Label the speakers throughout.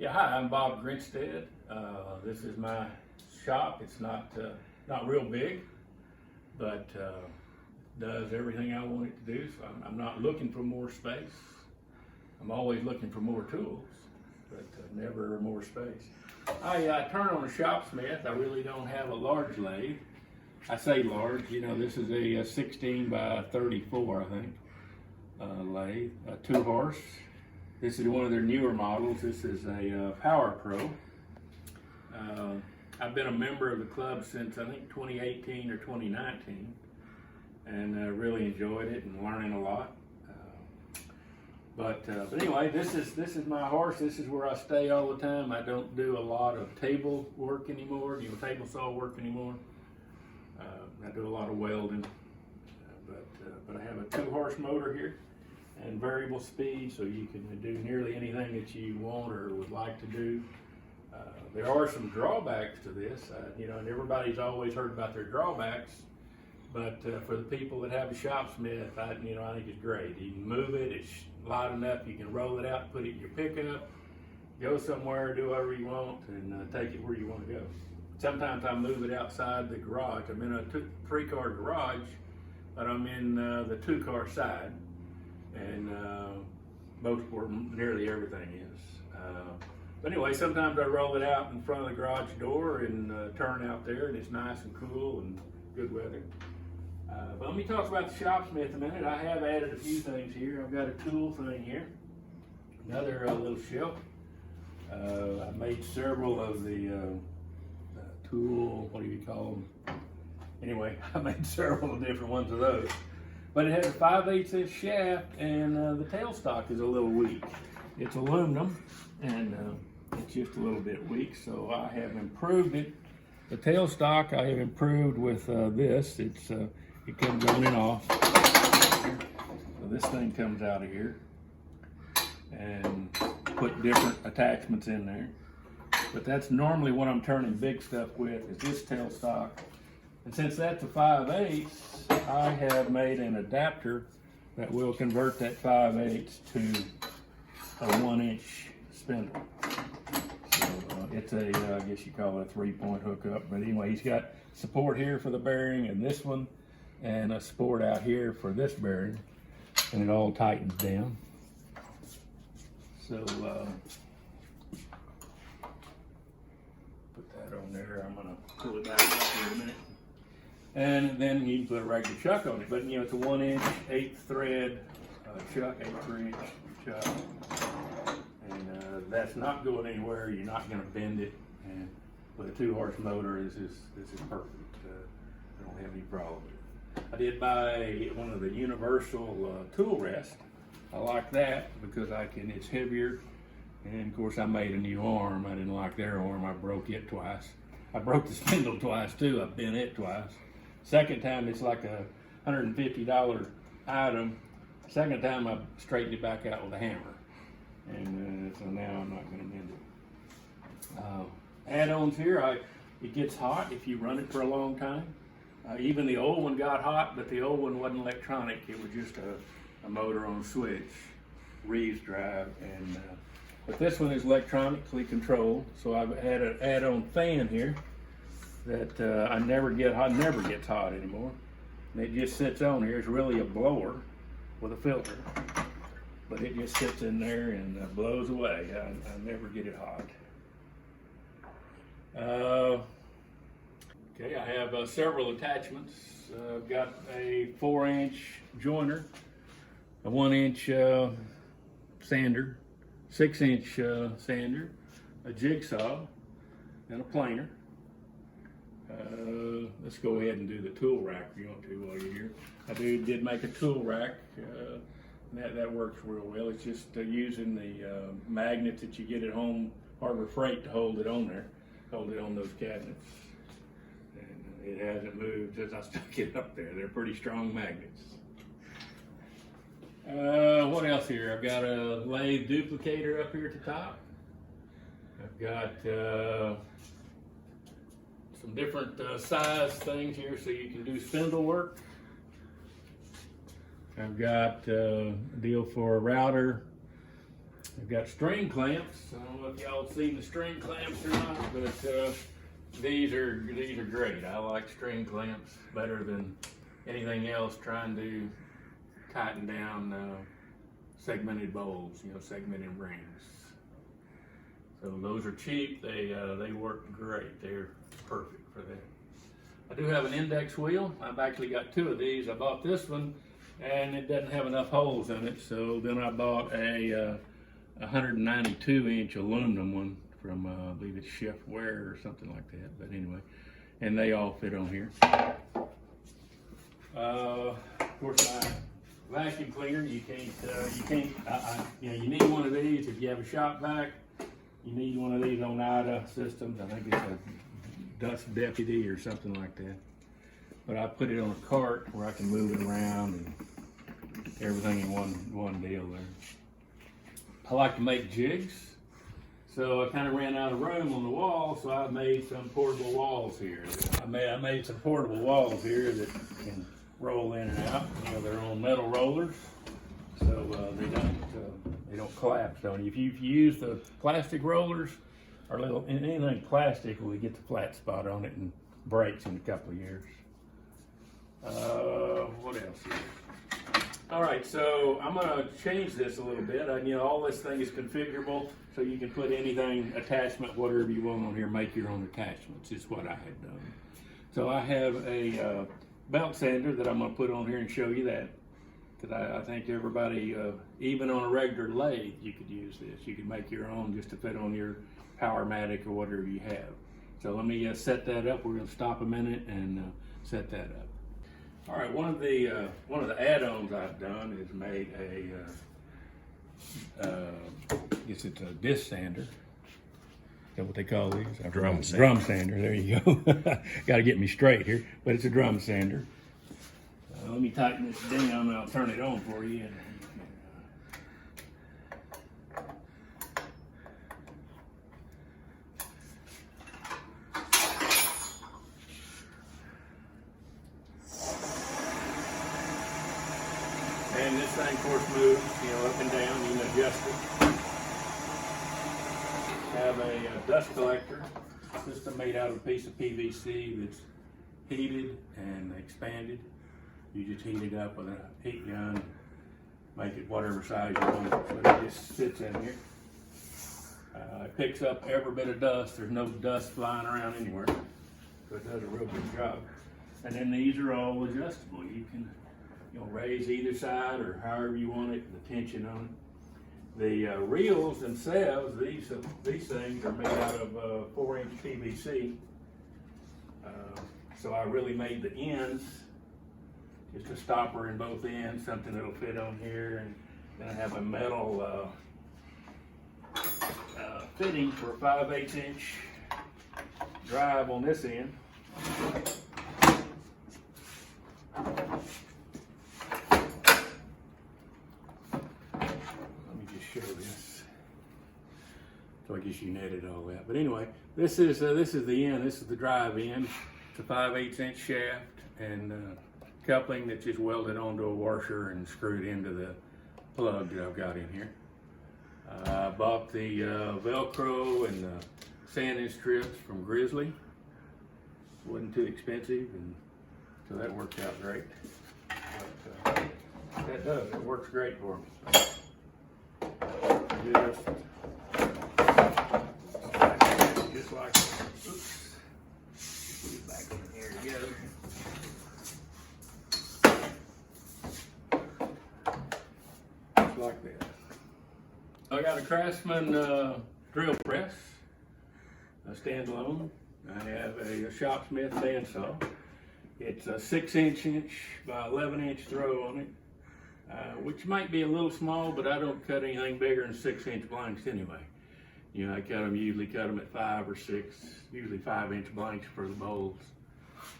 Speaker 1: Yeah, hi, I'm Bob Grinstead. This is my shop. It's not real big, but does everything I want it to do. So I'm not looking for more space. I'm always looking for more tools, but never more space. I turn on a shopsmith. I really don't have a large lathe. I say large, you know, this is a 16 by 34, I think, lathe, a 2-horse. This is one of their newer models. This is a Power Pro. I've been a member of the club since I think 2018 or 2019, and really enjoyed it and learning a lot. But anyway, this is my horse. This is where I stay all the time. I don't do a lot of table work anymore, table saw work anymore. I do a lot of welding, but I have a 2-horse motor here and variable speed, so you can do nearly anything that you want or would like to do. There are some drawbacks to this, and everybody's always heard about their drawbacks, but for the people that have a shopsmith, I think it's great. You can move it, it's light enough, you can roll it out, put it in your pickup, go somewhere, do whatever you want, and take it where you want to go. Sometimes I move it outside the garage. I'm in a 3-car garage, but I'm in the 2-car side, and most or nearly everything is. But anyway, sometimes I roll it out in front of the garage door and turn out there, and it's nice and cool and good weather. But let me talk about the shopsmith a minute. I have added a few things here. I've got a tool thing here, another little shelf. I made several of the tool, what do you call them? Anyway, I made several different ones of those. But it has a 5/8 inch shaft, and the tailstock is a little weak. It's aluminum, and it's just a little bit weak, so I have improved it. The tailstock I have improved with this. It comes on and off. So this thing comes out of here, and put different attachments in there. But that's normally what I'm turning big stuff with, is this tailstock. And since that's a 5/8, I have made an adapter that will convert that 5/8 to a 1-inch spindle. So it's a, I guess you call it a 3-point hookup. But anyway, he's got support here for the bearing and this one, and a support out here for this bearing, and it all tightens down. So put that on there. I'm gonna pull it back up here in a minute. And then you can put a regular chuck on it. But it's a 1-inch, 8th thread chuck, 8-inch chuck. And that's not going anywhere. You're not gonna bend it. And with a 2-horse motor, this is perfect. I don't have any problem with it. I did buy one of the universal tool rest. I like that because it's heavier. And of course I made a new arm. I didn't like their arm. I broke it twice. I broke the spindle twice too. I bent it twice. Second time it's like a $150 item. Second time I straightened it back out with a hammer. And so now I'm not gonna bend it. Add-ons here, it gets hot if you run it for a long time. Even the old one got hot, but the old one wasn't electronic. It was just a motor on a switch, Reeves drive, and but this one is electronically controlled. So I've had an add-on fan here that never gets hot anymore. And it just sits on here. It's really a blower with a filter, but it just sits in there and blows away. I never get it hot. Okay, I have several attachments. I've got a 4-inch joiner, a 1-inch sander, 6-inch sander, a jigsaw, and a planer. Let's go ahead and do the tool rack if you want to while you're here. I did make a tool rack. That works real well. It's just using the magnets that you get at home, Harbor Freight, to hold it on there, hold it on those cabinets. And it hasn't moved since I stuck it up there. They're pretty strong magnets. What else here? I've got a lathe duplicator up here at the top. I've got some different size things here so you can do spindle work. I've got a deal for a router. I've got string clamps. I don't know if y'all seen the string clamps or not, but these are great. I like string clamps better than anything else trying to tighten down segmented bowls, segmented rings. So those are cheap. They work great. They're perfect for that. I do have an index wheel. I've actually got 2 of these. I bought this one and it doesn't have enough holes in it, so then I bought a 192-inch aluminum one from I believe it's Chef Ware or something like that. But anyway, and they all fit on here. Of course, my vacuum cleaner, you need one of these if you have a shop vac. You need one of these on Ida systems. I think it's a Dust Deputy or something like that. But I put it on a cart where I can move it around and everything in one deal there. I like to make jigs, so I kind of ran out of room on the wall, so I made some portable walls here. I made some portable walls here that can roll in and out. They're on metal rollers, so they don't collapse on you. If you use the plastic rollers or anything plastic, we get the flat spot on it and breaks in a couple of years. What else here? All right, so I'm gonna change this a little bit. All this thing is configurable, so you can put anything, attachment, whatever you want on here, make your own attachments, is what I had done. So I have a belt sander that I'm gonna put on here and show you that. Because I think everybody, even on a regular lathe, you could use this. You could make your own just to fit on your Powermatic or whatever you have. So let me set that up. We're gonna stop a minute and set that up. All right, one of the add-ons I've done is made I guess it's a disc sander. Is that what they call these?
Speaker 2: Drum sander.
Speaker 1: Drum sander, there you go. Got to get me straight here, but it's a drum sander. Let me tighten this down and I'll turn it on for you. And this thing, of course, moves, up and down. You can adjust it. Have a dust collector system made out of a piece of PVC that's heated and expanded. You just heat it up with a heat gun, make it whatever size you want. So it just sits in here. It picks up every bit of dust. There's no dust flying around anywhere. So it does a real good job. And then these are all adjustable. You can raise either side or however you want it, the tension on it. The reels themselves, these things are made out of 4-inch PVC. So I really made the ends, just a stopper in both ends, something that'll fit on here, and then I have a metal fitting for a 5/8-inch drive on this end. Show this. So I guess you netted all that. But anyway, this is the end. This is the drive end. It's a 5/8-inch shaft and coupling that's just welded onto a washer and screwed into the plug that I've got in here. I bought the Velcro and the sanding strips from Grizzly. Wasn't too expensive, and so that worked out great. But that does. It works great for me. Just like that. Oops. Put it back in here together. Just like that. I got a Craftsman drill press, a standalone. I have a Shopsmith bandsaw. It's a 6-inch by 11-inch throw on it. Which might be a little small, but I don't cut anything bigger than 6-inch blanks anyway. I usually cut them at 5 or 6, usually 5-inch blanks for the bowls.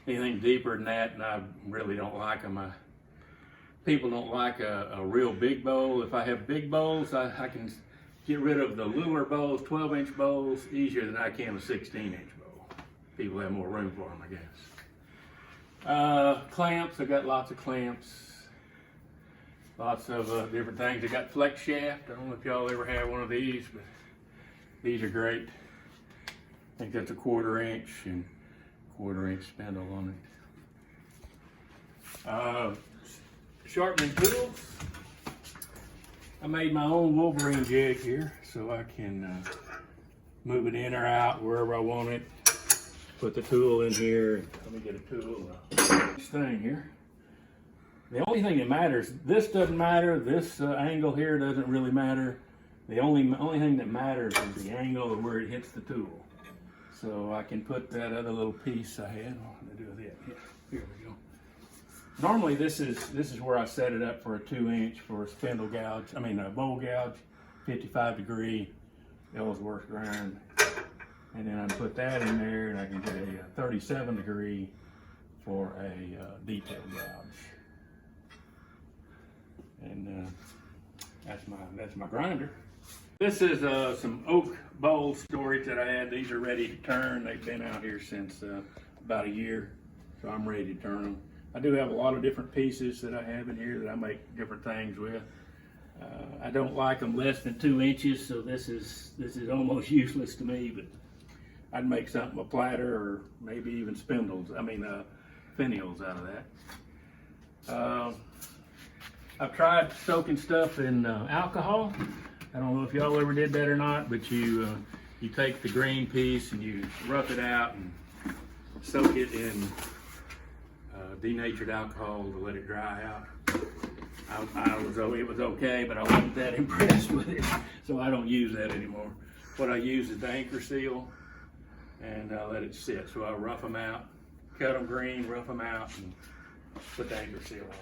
Speaker 1: Anything deeper than that, and I really don't like them. People don't like a real big bowl. If I have big bowls, I can get rid of the littler bowls, 12-inch bowls, easier than I can a 16-inch bowl. People have more room for them, I guess. Clamps, I got lots of clamps. Lots of different things. I got flex shaft. I don't know if y'all ever had one of these, but These are great. I think that's a 1/4 inch and 1/4 inch spindle on it. Sharpening tools. I made my own Wolverine jig here so I can move it in or out wherever I want it. Put the tool in here. Let me get a tool. This thing here. The only thing that matters, this doesn't matter, this angle here doesn't really matter. The only thing that matters is the angle of where it hits the tool. So I can put that other little piece I had. What do I do with it? Yeah, here we go. Normally this is where I set it up for a 2 inch for a spindle gouge. I mean a bowl gouge, 55 degree Ellsworth grind. And then I can put that in there and I can get a 37 degree for a detail gouge. And that's my grinder. This is some oak bowl storage that I had. These are ready to turn. They've been out here since about a year, so I'm ready to turn them. I do have a lot of different pieces that I have in here that I make different things with. I don't like them less than 2 inches, so this is almost useless to me. But I'd make something a platter or maybe even spindles. I mean finials out of that. I've tried soaking stuff in alcohol. I don't know if y'all ever did that or not, but you take the green piece and you rough it out and soak it in denatured alcohol to let it dry out. It was okay, but I wasn't that impressed with it, so I don't use that anymore. What I use is the anchor seal, and I let it sit. So I rough them out, cut them green, rough them out, and put the anchor seal on them.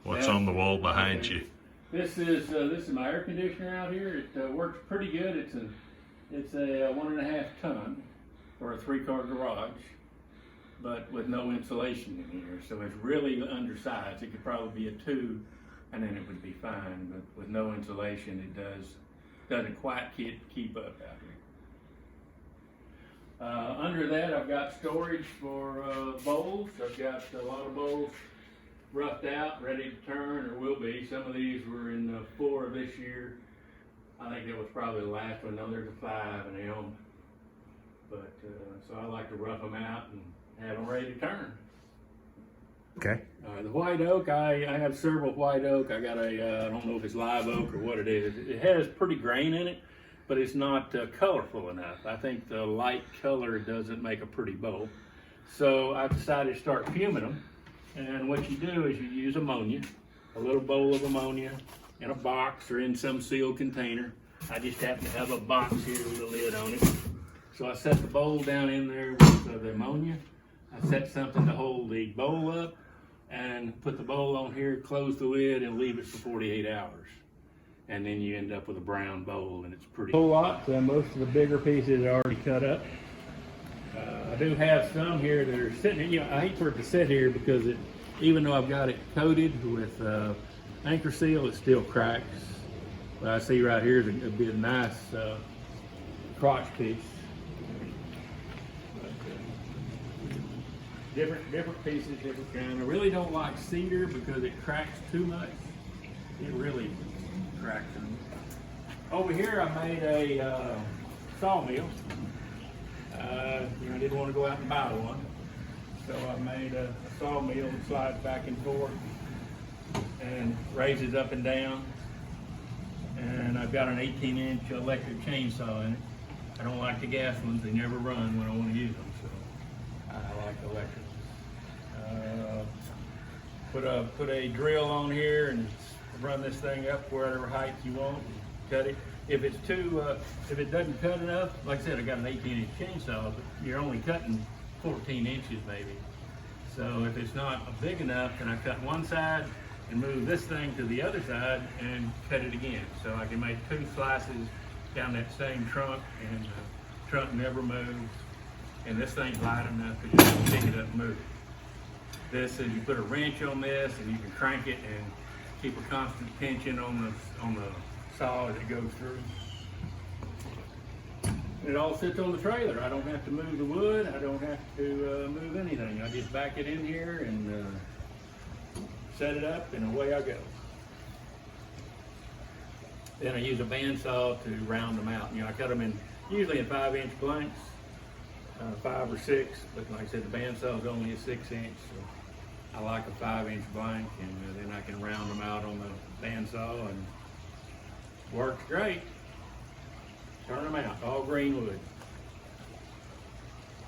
Speaker 2: What's on the wall behind you?
Speaker 1: This is my air conditioner out here. It works pretty good. It's a 1.5 ton for a 3-car garage, but with no insulation in here. So it's really undersized. It could probably be a 2, and then it would be fine. But with no insulation, it doesn't quite keep up out here. Under that, I've got storage for bowls. I've got a lot of bowls roughed out, ready to turn, or will be. Some of these were in the 4 of this year. I think that was probably the last one. No, there's a 5 and M. But so I like to rough them out and have them ready to turn.
Speaker 2: Okay.
Speaker 1: The white oak, I have several white oak. I got I don't know if it's live oak or what it is. It has pretty grain in it, but it's not colorful enough. I think the light color doesn't make a pretty bowl. So I decided to start fuming them. And what you do is you use ammonia, a little bowl of ammonia in a box or in some sealed container. I just happen to have a box here with a lid on it. So I set the bowl down in there with the ammonia. I set something to hold the bowl up and put the bowl on here, close the lid, and leave it for 48 hours. And then you end up with a brown bowl, and it's pretty. A whole lot. Most of the bigger pieces are already cut up. I do have some here that are sitting. You know, I hate for it to sit here because even though I've got it coated with anchor seal, it still cracks. But I see right here is a bit nice crotch piece. Different pieces, different kind. I really don't like cedar because it cracks too much. It really cracks them. Over here I made a sawmill. I didn't want to go out and buy one. So I made a sawmill that slides back and forth and raises up and down. And I've got an 18-inch electric chainsaw in it. I don't like the gas ones. They never run when I want to use them. So I like the electric. Put a drill on here and run this thing up whatever height you want. Cut it. If it's if it doesn't cut enough, like I said, I got an 18-inch chainsaw, but you're only cutting 14 inches maybe. So if it's not big enough, then I cut one side and move this thing to the other side and cut it again. So I can make 2 slices down that same trunk, and the trunk never moves. And this thing's light enough that you can pick it up and move it. This is, you put a wrench on this and you can crank it and keep a constant tension on the saw as it goes through. It all sits on the trailer. I don't have to move the wood. I don't have to move anything. I just back it in here and set it up, and away I go. Then I use a bandsaw to round them out. I cut them in usually in 5-inch blanks, 5 or 6. But like I said, the bandsaw is only a 6-inch, so I like a 5-inch blank, and then I can round them out on the bandsaw, and works great. Turn them out, all green wood.